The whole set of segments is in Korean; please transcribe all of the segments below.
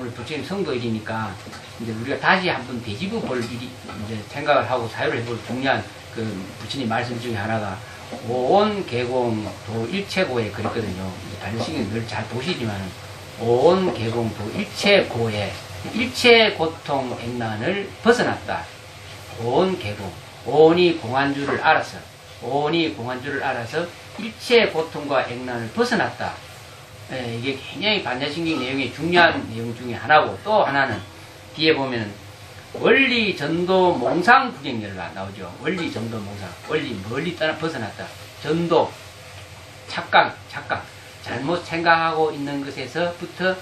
오늘 부처님 성도일이니까 이제 우리가 다시 한번 되짚어 볼 일이 이제 생각을 하고 사유를 해볼 중요한 그 부처님 말씀 중에 하나가 오온 개공 도 일체고에 그랬거든요. 단식은 늘 잘 보시지만 오온 개공 도 일체고에 일체 고통 액난을 벗어났다. 오온 개공 오온이 공안주를 알아서 오온이 공안주를 알아서 일체 고통과 액난을 벗어났다. 예, 이게 굉장히 반야신경 내용의 중요한 내용 중에 하나고 또 하나는 뒤에 보면은 원리 전도 몽상 구경열라 나오죠. 원리 전도 몽상 원리 멀리 떠나 벗어났다. 전도 착각 잘못 생각하고 있는 것에서부터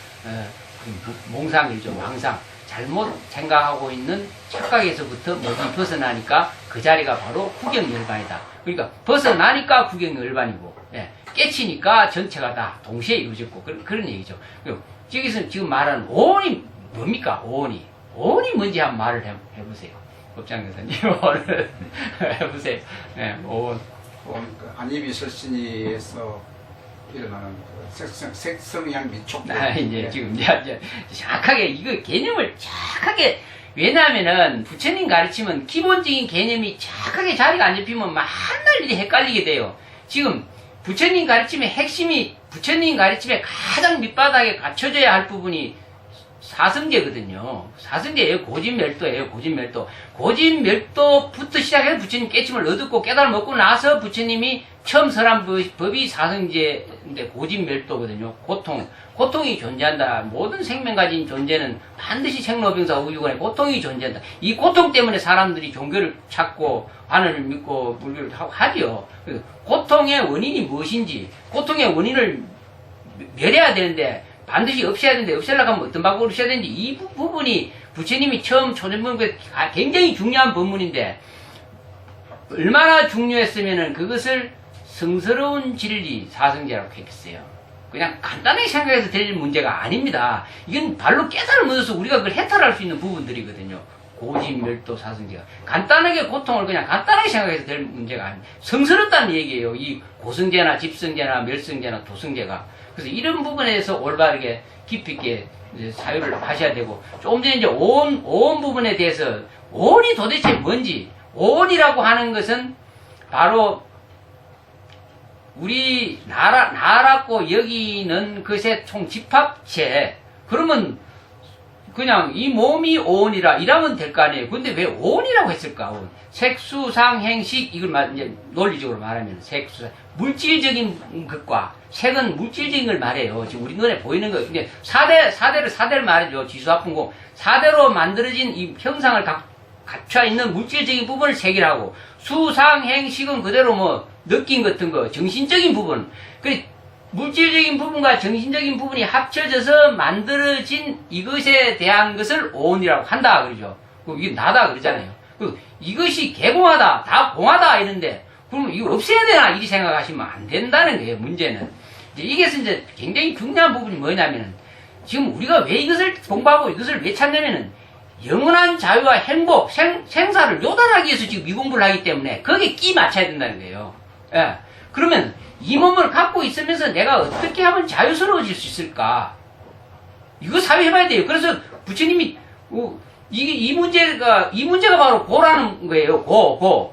몽상이죠. 망상 잘못 생각하고 있는 착각에서부터 멀리 벗어나니까 그 자리가 바로 구경열반이다. 그러니까 벗어나니까 구경열반이고 예, 깨치니까 전체가 다 동시에 이루어졌고 그런 얘기죠. 그리고 여기서 지금 말하는 오온이 뭡니까? 오온이 뭔지 한번 말을 해보세요. 법장 교사님 오늘 해보세요. 예, 오온 안이비설신이에서 일어나는 그 색성향 미촉. 이제 지금 이제 정확하게 이거 개념을 정확하게 왜냐하면은 부처님 가르치면 기본적인 개념이 정확하게 자리가 안 잡히면 맨날 일이 헷갈리게 돼요. 지금 부처님 가르침의 핵심이 부처님 가르침의 가장 밑바닥에 갖춰져야 할 부분이 사성제거든요. 사성제예요. 고진멸도예요. 고진멸도. 고진멸도부터 시작해서 부처님 깨침을 얻었고 깨달음 얻고 나서 부처님이 처음 설한 법이 사성제인데 고진멸도거든요. 고통이 존재한다. 모든 생명 가진 존재는 반드시 생로병사 우유관에 고통이 존재한다. 이 고통 때문에 사람들이 종교를 찾고 하늘을 믿고 불교를 하죠. 고통의 원인이 무엇인지 고통의 원인을 멸해야 되는데 반드시 없애야 되는데 없애려고 하면 어떤 방법으로 없애야 되는지 이 부분이 부처님이 처음 초전문에 굉장히 중요한 법문인데 얼마나 중요했으면은 그것을 성스러운 진리 사성제라고 했겠어요. 그냥 간단하게 생각해서 될 문제가 아닙니다. 이건 발로 깨달음 얻어서 우리가 그걸 해탈할 수 있는 부분들이거든요. 고진멸도 사성제가 간단하게 고통을 그냥 간단하게 생각해서 될 문제가 아닙니다. 성스럽다는 얘기예요. 이 고성제나 집성제나 멸성제나 도성제가. 그래서 이런 부분에서 올바르게 깊이 있게 사유를 하셔야 되고 조금 전에 이제 오온 부분에 대해서 오온이 도대체 뭔지 오온이라고 하는 것은 바로 우리 나라고 여기는 것의 총 집합체. 그러면 그냥 이 몸이 오온이라 이러면 될 거 아니에요. 근데 왜 오온이라고 했을까? 오온. 색수상행식 이걸 이제 논리적으로 말하면 색수상 물질적인 것과 색은 물질적인 걸 말해요. 지금 우리 눈에 보이는 거. 근데 사대를 말해줘. 지수화풍공. 사대로 만들어진 이 형상을 갖춰 있는 물질적인 부분을 색이라고. 수상행식은 그대로 뭐 느낌 같은 거, 정신적인 부분. 그 물질적인 부분과 정신적인 부분이 합쳐져서 만들어진 이것에 대한 것을 오온이라고 한다 그러죠. 이게 나다 그러잖아요. 이것이 개공하다, 다 공하다 이런데 그러면 이거 없애야 되나 이리 생각하시면 안 된다는 거예요. 문제는 이게 이제 굉장히 중요한 부분이 뭐냐면은 지금 우리가 왜 이것을 공부하고 이것을 왜 찾냐면은 영원한 자유와 행복, 생사를 요단하기 위해서 지금 이 공부를 하기 때문에 거기에 끼 맞춰야 된다는 거예요. 예. 그러면 이 몸을 갖고 있으면서 내가 어떻게 하면 자유스러워질 수 있을까? 이거 사유해봐야 돼요. 그래서 부처님이 이 문제가 바로 고라는 거예요. 고가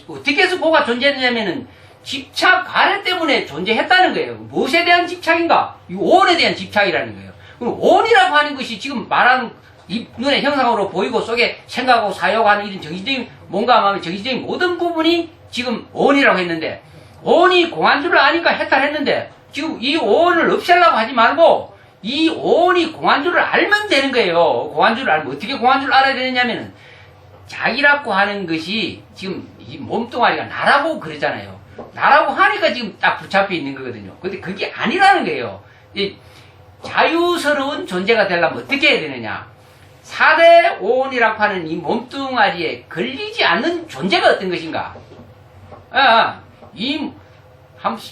어떻게 해서 고가 존재했냐면은 집착 관해 때문에 존재했다는 거예요. 무엇에 대한 집착인가? 이 오온에 대한 집착이라는 거예요. 그럼 오온이라고 하는 것이 지금 말하는 이 눈의 형상으로 보이고 속에 생각하고 사유하고 하는 이런 정신적인 뭔가 마음의 정신적인 모든 부분이 지금 오온이라고 했는데 오온이 공안주를 아니까 해탈했는데 지금 이 오온을 없애려고 하지 말고 이 오온이 공안주를 알면 되는 거예요. 공안주를 알면 어떻게 공안주를 알아야 되느냐면은 자기라고 하는 것이 지금 이 몸뚱아리가 나라고 그러잖아요. 나라고 하니까 지금 딱 붙잡혀 있는 거거든요. 근데 그게 아니라는 거예요. 이 자유스러운 존재가 되려면 어떻게 해야 되느냐. 4대 오온이라고 하는 이 몸뚱아리에 걸리지 않는 존재가 어떤 것인가.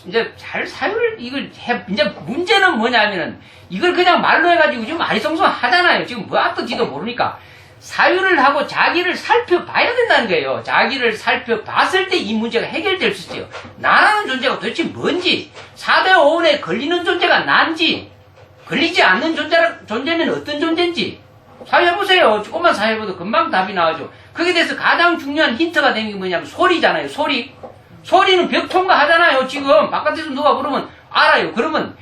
이제 잘 사유를 이제 문제는 뭐냐면은 이걸 그냥 말로 해가지고 좀 아리송송 하잖아요. 지금 뭐 앞도지도 모르니까 사유를 하고 자기를 살펴봐야 된다는 거예요. 자기를 살펴봤을 때 이 문제가 해결될 수 있어요. 나라는 존재가 도대체 뭔지, 4대 오온에 걸리는 존재가 난지, 걸리지 않는 존재면 어떤 존재인지 사회해보세요. 조금만 사회해봐도 금방 답이 나오죠. 거기에 대해서 가장 중요한 힌트가 되는 게 뭐냐면 소리잖아요. 소리는 벽 통과하잖아요. 지금 바깥에서 누가 부르면 알아요. 그러면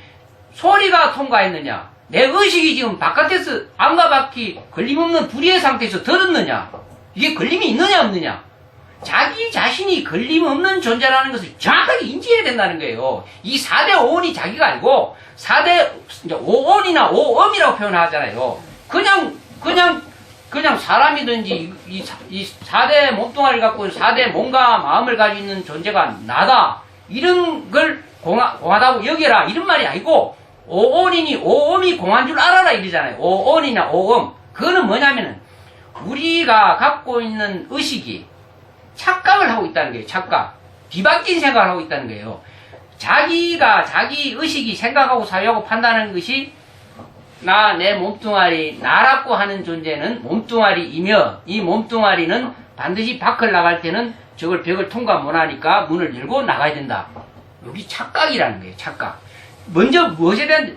소리가 통과했느냐, 내 의식이 지금 바깥에서 안과 밖이 걸림없는 불의의 상태에서 들었느냐, 이게 걸림이 있느냐 없느냐, 자기 자신이 걸림없는 존재라는 것을 정확하게 인지해야 된다는 거예요. 이 4대 5원이 자기가 아니고 4대 5원이나 5엄이라고 표현하잖아요. 그냥 사람이든지 이 4대 몸뚱아리를 갖고 4대 몸과 마음을 가지고 있는 존재가 나다, 이런 걸 공하다고 여겨라, 이런 말이 아니고 5원이니 5엄이 공한 줄 알아라 이러잖아요. 5원이나 5엄. 그거는 뭐냐면은 우리가 갖고 있는 의식이 착각을 하고 있다는 거예요. 착각. 뒤바뀐 생각을 하고 있다는 거예요. 자기가 자기 의식이 생각하고 사유하고 판단하는 것이 내 몸뚱아리, 나라고 하는 존재는 몸뚱아리이며, 이 몸뚱아리는 반드시 밖을 나갈 때는 저걸 벽을 통과 못하니까 문을 열고 나가야 된다. 여기 착각이라는 거예요. 착각. 먼저 무엇에 대한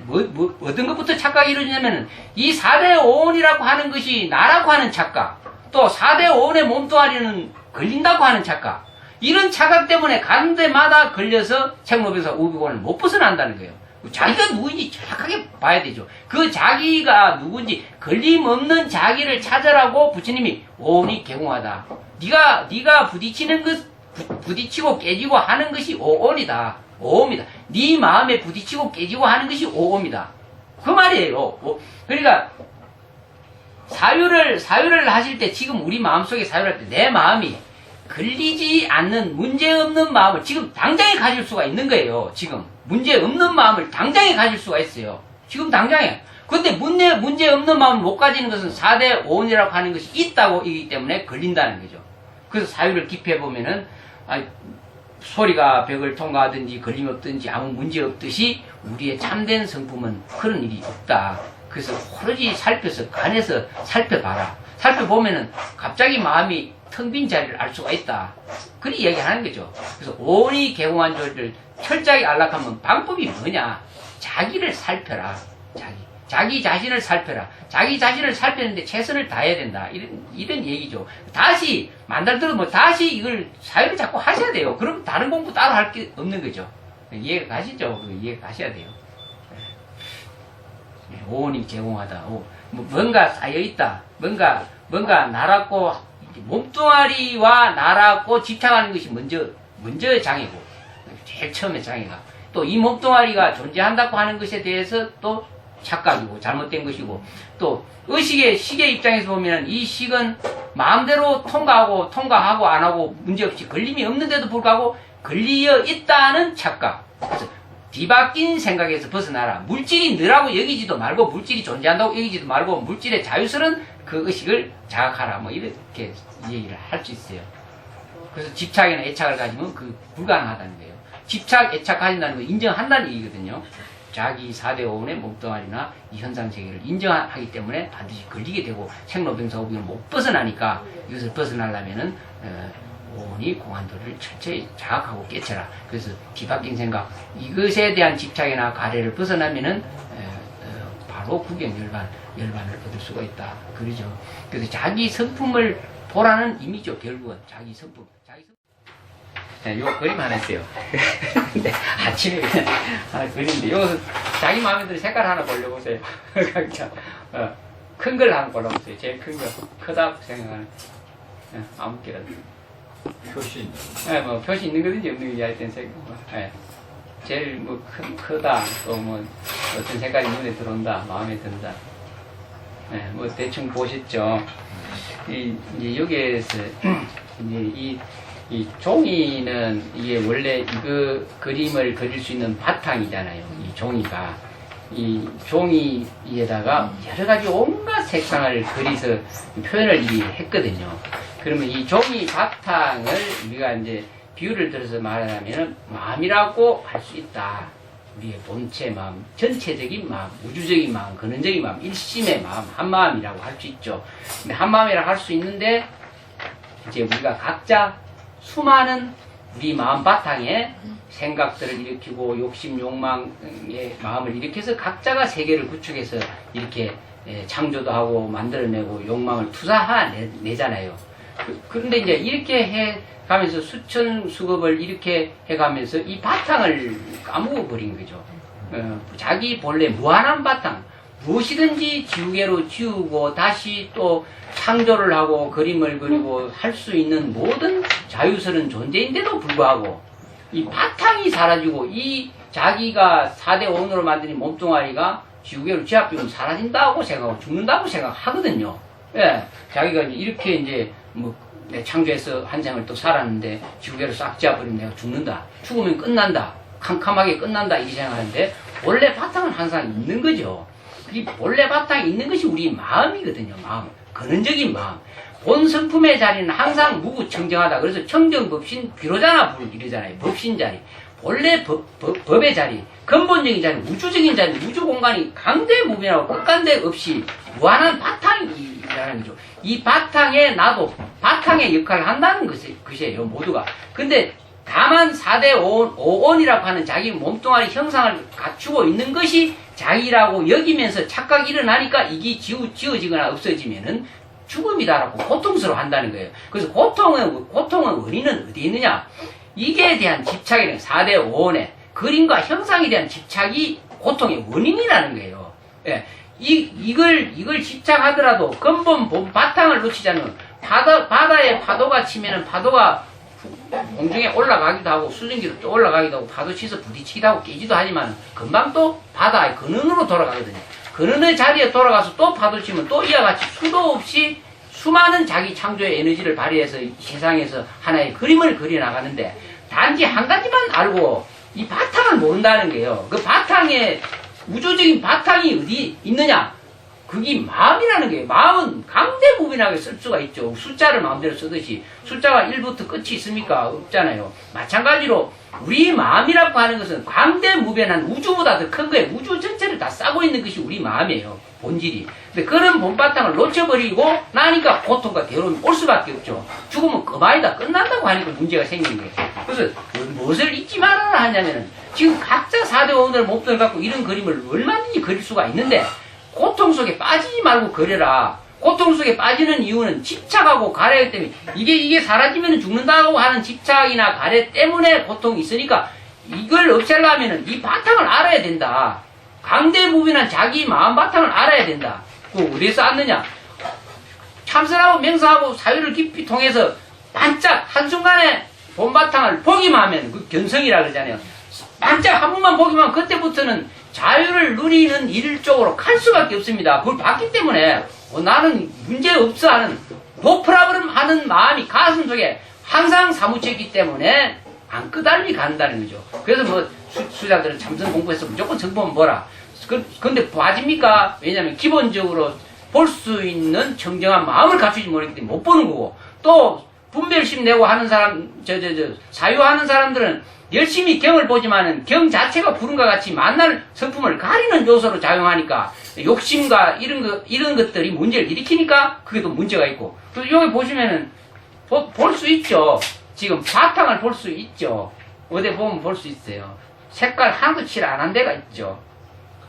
어떤 것부터 착각이 이루어지냐면은 이 4대 5원이라고 하는 것이 나라고 하는 착각, 또 4대 5원의 몸뚱아리는 걸린다고 하는 착각, 이런 착각 때문에 가는 데마다 걸려서 생로병사 우비곤을 못 벗어난다는 거예요. 자기가 누구인지 정확하게 봐야 되죠. 그 자기가 누구인지 걸림없는 자기를 찾으라고 부처님이 5원이 개공하다. 네가 부딪히는 것, 부딪히고 깨지고 하는 것이 5원이다. 5엄이다. 네 마음에 부딪히고 깨지고 하는 것이 5엄이다. 그 말이에요. 그러니까 사유를 하실 때, 지금 우리 마음속에 사유를 할 때 내 마음이 걸리지 않는 문제없는 마음을 지금 당장에 가질 수가 있는 거예요. 지금 문제없는 마음을 당장에 가질 수가 있어요. 지금 당장에. 근데 문제없는 마음을 못 가지는 것은 4대 5원이라고 하는 것이 있다고 이기 때문에 걸린다는 거죠. 그래서 사유를 깊이 해보면은 소리가 벽을 통과하든지 걸림없든지 아무 문제 없듯이 우리의 참된 성품은 그런 일이 없다. 그래서 오로지 살펴서 간에서 살펴봐라. 살펴보면은 갑자기 마음이 텅 빈 자리를 알 수가 있다. 그렇게 이야기하는 거죠. 그래서 오온이 개공한 조리를 철저하게 알락하면 방법이 뭐냐? 자기를 살펴라. 자기 자신을 살펴라. 자기 자신을 살피는데 최선을 다해야 된다. 이런 얘기죠. 다시 만들더라도 다시 이걸 사유를 자꾸 하셔야 돼요. 그럼 다른 공부 따로 할 게 없는 거죠. 이해가 가시죠? 이해가 가셔야 돼요. 오온이 제공하다. 뭔가 쌓여있다. 뭔가 나라고, 몸뚱아리와 나라고 집착하는 것이 먼저 장애고, 제일 처음에 장애가. 또 이 몸뚱아리가 존재한다고 하는 것에 대해서 또 착각이고 잘못된 것이고, 또 시계 입장에서 보면 이 식은 마음대로 통과하고 안 하고 문제없이 걸림이 없는데도 불구하고 걸리어 있다는 착각. 그래서 뒤바뀐 생각에서 벗어나라. 물질이 너라고 여기지도 말고, 물질이 존재한다고 여기지도 말고, 물질의 자유스러운 그 의식을 자각하라. 이렇게 얘기를 할 수 있어요. 그래서 집착이나 애착을 가지면 그 불가능하다는 거예요. 집착, 애착 가진다는 걸 인정한다는 얘기거든요. 자기 4대 5원의 몸뚱아리나 이 현상세계를 인정하기 때문에 반드시 걸리게 되고 생로병사 오비를 못 벗어나니까, 이것을 벗어나려면은 5원이 공안도를 철저히 자각하고 깨쳐라. 그래서 뒤바뀐 생각, 이것에 대한 집착이나 가래를 벗어나면은 바로 구경열반을 얻을 수가 있다. 그러죠. 그래서 자기 성품을 보라는 의미죠. 결국은 자기 성품. 네, 요 그림 하나 있어요. 근데 아침에 그냥 하나 그리는데, 요것은 자기 마음에 드는 색깔 하나 골라보세요. 큰 걸 하나 골라보세요. 제일 큰 거. 크다고 생각하는. 아무 개라도. 표시 있는. 네, 표시 있는 거든지 없는 거든지 하여튼 색깔. 네. 제일 크다. 또 어떤 색깔이 눈에 들어온다. 마음에 든다. 네, 대충 보셨죠. 이제 여기에서, 이제 이 종이는 이게 원래 이거 그림을 그릴 수 있는 바탕이잖아요. 이 종이가. 이 종이에다가 여러 가지 온갖 색상을 그려서 표현을 했거든요. 그러면 이 종이 바탕을 우리가 이제 비유를 들어서 말하자면 마음이라고 할 수 있다. 우리의 본체 마음, 전체적인 마음, 우주적인 마음, 근원적인 마음, 일심의 마음, 한마음이라고 할 수 있죠. 근데 한마음이라고 할 수 있는데, 이제 우리가 각자 수많은 우리 마음 바탕에 생각들을 일으키고 욕심, 욕망의 마음을 일으켜서 각자가 세계를 구축해서 이렇게 창조도 하고 만들어내고 욕망을 투사해내잖아요. 그런데 이제 이렇게 해가면서 수천수급을 이렇게 해가면서 이 바탕을 까먹어버린 거죠. 자기 본래 무한한 바탕, 무엇이든지 지우개로 지우고 다시 또 창조를 하고 그림을 그리고 할 수 있는 모든 자유스러운 존재인데도 불구하고 이 바탕이 사라지고 이 자기가 4대 원으로 만든 이 몸뚱아리가 지우개로 쥐어비우면 사라진다고 생각하고 죽는다고 생각하거든요. 예, 자기가 이렇게 이제 뭐 창조해서 한 생을 또 살았는데 지우개로 싹 쥐어버리면 내가 죽는다. 죽으면 끝난다. 캄캄하게 끝난다. 이렇게 생각하는데 원래 바탕은 항상 있는 거죠. 이 본래 바탕에 있는 것이 우리 마음이거든요. 마음. 근원적인 마음. 본 성품의 자리는 항상 무구청정하다. 그래서 청정법신 비로자나 이러잖아요. 법신 자리. 본래 법의 자리. 근본적인 자리. 우주적인 자리. 우주 공간이 강대무변하고 끝간데 없이 무한한 바탕이라는 거죠. 이 바탕에 나도 바탕의 역할을 한다는 것이에요. 모두가. 근데 다만 4대 5원이라고 하는 자기 몸뚱아리 형상을 갖추고 있는 것이 자기라고 여기면서 착각이 일어나니까 이게 지워지거나 없어지면은 죽음이다라고 고통스러워 한다는 거예요. 그래서 고통의 원인은 어디에 있느냐? 이게 대한 집착이라는 4대 5원의 그림과 형상에 대한 집착이 고통의 원인이라는 거예요. 예. 이걸 집착하더라도 근본 바탕을 놓치자면 바다에 파도가 치면은 파도가 공중에 올라가기도 하고 수증기로 또 올라가기도 하고 파도 치서 부딪히기도 하고 깨지도 하지만 금방 또 바다의 근원으로 돌아가거든요. 근원의 자리에 돌아가서 또 파도 치면 또 이와 같이 수도 없이 수많은 자기 창조의 에너지를 발휘해서 이 세상에서 하나의 그림을 그려나가는데 단지 한 가지만 알고 이 바탕을 모른다는 거예요. 그 바탕에 우주적인 바탕이 어디 있느냐? 그게 마음이라는 거예요. 마음은 강대무변하게 쓸 수가 있죠. 숫자를 마음대로 쓰듯이 숫자가 1부터 끝이 있습니까? 없잖아요. 마찬가지로 우리 마음이라고 하는 것은 강대무변한 우주보다 더 큰 거예요. 우주 전체를 다 싸고 있는 것이 우리 마음이에요. 본질이. 근데 그런 본바탕을 놓쳐버리고 나니까 고통과 괴로움이 올 수밖에 없죠. 죽으면 그만이다. 끝난다고 하니까 문제가 생기는 거예요. 그래서 무엇을 잊지 말아라 하냐면은 지금 각자 4대 5원을 몸뚱을 갖고 이런 그림을 얼마든지 그릴 수가 있는데 고통 속에 빠지지 말고 그려라. 고통 속에 빠지는 이유는 집착하고 가래이기 때문에 이게 사라지면 죽는다고 하는 집착이나 가래 때문에 고통이 있으니까 이걸 없애려면은 이 바탕을 알아야 된다. 강대무변한 자기 마음 바탕을 알아야 된다. 그 어디서 알느냐? 참선하고 명상하고 사유를 깊이 통해서 반짝 한순간에 본바탕을 보기만 하면 그 견성이라 그러잖아요. 반짝 한 번만 보기만 하면 그때부터는 자유를 누리는 일 쪽으로 갈 수밖에 없습니다. 그걸 봤기 때문에 나는 문제없어 하는 노프라브름 하는 마음이 가슴 속에 항상 사무쳤기 때문에 안 끄달리 간다는 거죠. 그래서 뭐 수자들은 참선 공부해서 무조건 정보면 뭐라. 근데 봐집니까? 왜냐면 기본적으로 볼 수 있는 청정한 마음을 갖추지 못했기 때문에 못 보는 거고 또 분별심 내고 하는 사람 사유하는 사람들은 열심히 경을 보지만은 경 자체가 불운과 같이 만날 성품을 가리는 요소로 작용하니까 욕심과 이런 것들이 문제를 일으키니까 그게 또 문제가 있고. 그래서 여기 보시면은 볼 수 있죠. 지금 바탕을 볼 수 있죠. 어디 보면 볼 수 있어요. 색깔 하나도 칠 안 한 데가 있죠.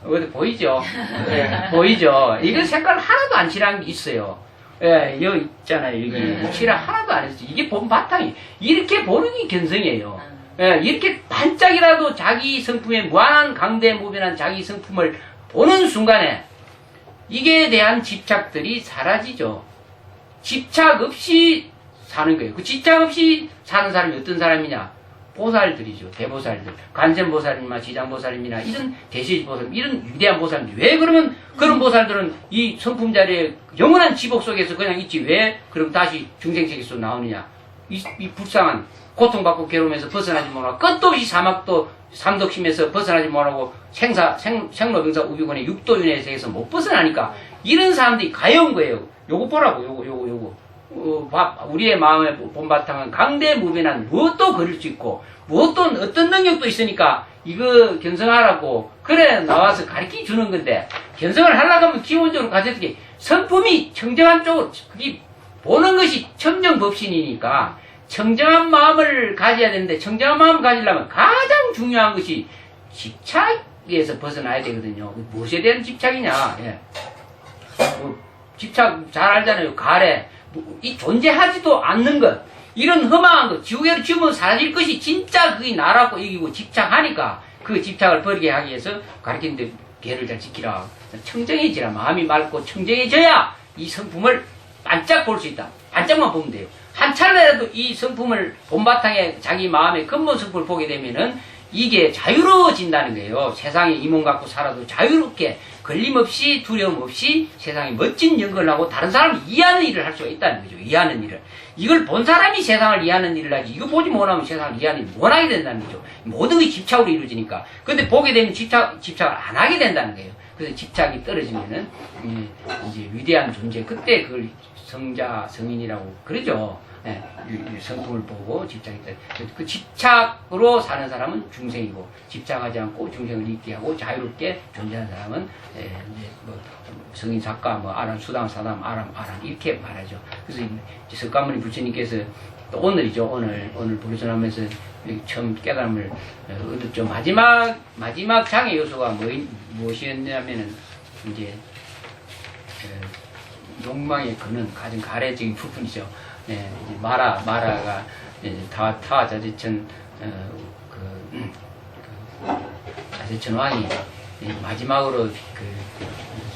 어디 보이죠? 네, 보이죠? 이거 색깔 하나도 안 칠한 게 있어요. 예, 여기 있잖아요. 여기 칠을 하나도 안 했어요. 이게 본 바탕이 이렇게 보는 게 견성이에요. 예, 이렇게 반짝이라도 자기 성품의 무한한 강대무변한 자기 성품을 보는 순간에 이게 대한 집착들이 사라지죠. 집착 없이 사는 거예요. 그 집착 없이 사는 사람이 어떤 사람이냐? 보살들이죠. 대보살들. 관세음보살이나 지장보살이나 이런 대시보살, 이런 위대한 보살들. 왜 그러면 그런 보살들은 이 성품 자리에 영원한 지복 속에서 그냥 있지 왜 그럼 다시 중생세계에서 나오느냐? 이 불쌍한 고통받고 괴로우면서 벗어나지 못하고 끝도 없이 사막도 삼독심에서 벗어나지 못하고 생로병사 우비곤의 육도윤회 세계에서 못 벗어나니까 이런 사람들이 가여운 거예요. 요거 보라고 요거. 우리의 마음의 본바탕은 강대무변한 무엇도 그릴 수 있고 무엇도 어떤 능력도 있으니까 이거 견성하라고 그래 나와서 가르쳐 주는 건데 견성을 하려고 하면 기본적으로 가졌을 게 성품이 청정한 쪽으로 그게 보는 것이 청정법신이니까 청정한 마음을 가져야 되는데 청정한 마음을 가지려면 가장 중요한 것이 집착에서 벗어나야 되거든요. 무엇에 대한 집착이냐? 예. 집착 잘 알잖아요. 가래. 이 존재하지도 않는 것. 이런 험한 것. 지옥에로 지우면 사라질 것이 진짜 그게 나라고 여기고 집착하니까 그 집착을 버리게 하기 위해서 가르치는데 계를 잘 지키라. 청정해지라. 마음이 맑고 청정해져야 이 성품을 반짝 볼 수 있다. 반짝만 보면 돼요. 한 찰나라도 이 성품을 본바탕에 자기 마음의 근본 성품을 보게 되면은 이게 자유로워진다는 거예요. 세상에 이 몸 갖고 살아도 자유롭게 걸림없이 두려움 없이 세상에 멋진 연극을 하고 다른 사람을 이해하는 일을 할 수가 있다는 거죠. 이해하는 일을. 이걸 본 사람이 세상을 이해하는 일을 하지 이거 보지 못하면 세상을 이해하는 일을 못 하게 된다는 거죠. 모든 게 집착으로 이루어지니까. 근데 보게 되면 집착을 안 하게 된다는 거예요. 그래서 집착이 떨어지면은 이제 위대한 존재 그때 그걸 성자 성인이라고 그러죠. 예, 성품을 보고 집착이 떨어져. 그 집착으로 사는 사람은 중생이고 집착하지 않고 중생을 잊게 하고 자유롭게 존재하는 사람은 이제 뭐 성인 작가 뭐 아람 수당 사담 아람 이렇게 말하죠. 그래서 이제 석가모니 부처님께서 또 오늘이죠. 오늘 보리선하면서 처음 깨달음을 얻었죠. 마지막 장애 요소가 무엇이었냐면은 이제 욕망의 근원 가장 가래적인 부분이죠. 네, 이제 마라가 타자제천 자제천 왕이 마지막으로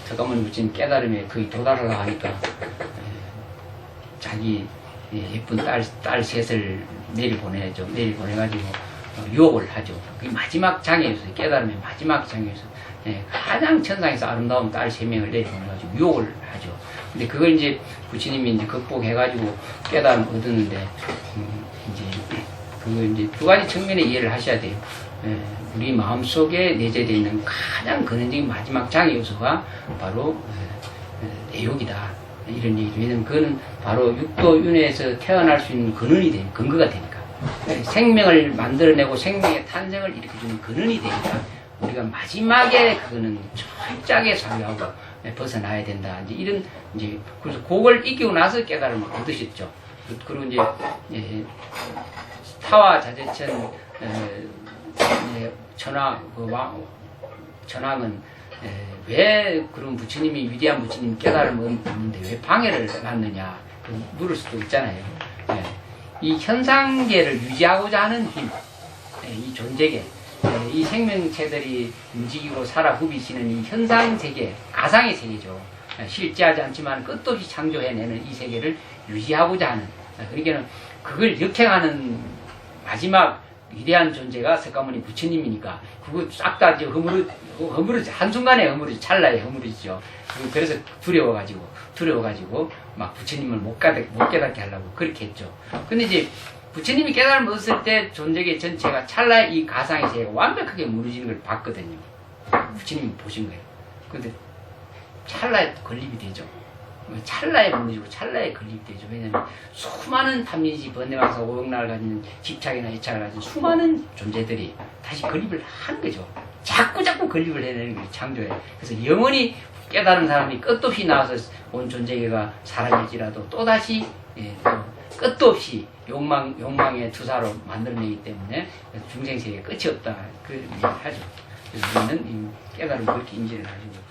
석가모니 부처님 깨달음에 거의 도달하려고 하니까 자기 예쁜 딸 셋을 내려보내죠. 내려보내가지고 유혹을 하죠. 그게 마지막 장애에서 깨달음의 마지막 장애에서 가장 천상에서 아름다운 딸 3명을 내려보내가지고 유혹을 하죠. 근데 그걸 이제 부처님이 이제 극복해가지고 깨달음 얻었는데 이제 그거 이제 두 가지 측면의 이해를 하셔야 돼요. 우리 마음 속에 내재되어 있는 가장 근원적인 마지막 장애 요소가 바로 애욕이다. 이런 얘기죠. 왜냐면 그거는 바로 육도 윤회에서 태어날 수 있는 근원이 되니까, 근거가 되니까. 생명을 만들어내고 생명의 탄생을 일으켜주는 근원이 되니까 우리가 마지막에 그거는 철저하게 사유하고 벗어나야 된다. 이제 이런 그래서 그걸 이기고 나서 깨달음을 얻으셨죠. 그리고 이제 타와 자제천 전왕은 왜 그런 부처님이 위대한 부처님 깨달음을 얻는데 왜 방해를 놨느냐 물을 수도 있잖아요. 이 현상계를 유지하고자 하는 힘, 이 존재계, 이 생명체들이 움직이고 살아 후비치는 이 현상세계, 가상의 세계죠. 실제하지 않지만 끝도 없이 창조해내는 이 세계를 유지하고자 하는, 그러니까 그걸 역행하는 마지막 위대한 존재가 석가모니 부처님이니까 그거 싹 다 허물어지 한순간에 허물어지 찰나에 허물어지죠. 그래서 두려워가지고 막 부처님을 못 깨닫게 하려고 그렇게 했죠. 근데 이제 부처님이 깨달음을 얻었을 때 존재계 전체가 찰나의 이 가상의 세계가 완벽하게 무너지는 걸 봤거든요. 부처님이 보신 거예요. 근데 찰나에 건립이 되죠. 찰나에 무너지고 찰나에 건립이 되죠. 왜냐하면 수많은 탐진시 번뇌망사 오용락을 가진 집착이나 애착을 가진 수많은 존재들이 다시 건립을 하는 거죠. 자꾸 건립을 해내는 거예요. 창조에. 그래서 영원히 깨달은 사람이 끝도 없이 나와서 온 존재계가 사라질지라도 또다시 끝도 없이 욕망의 투사로 만들어내기 때문에 중생세계에 끝이 없다. 그 얘기를 하죠. 그래서 우리는 이 깨달음을 그렇게 인지를 하시고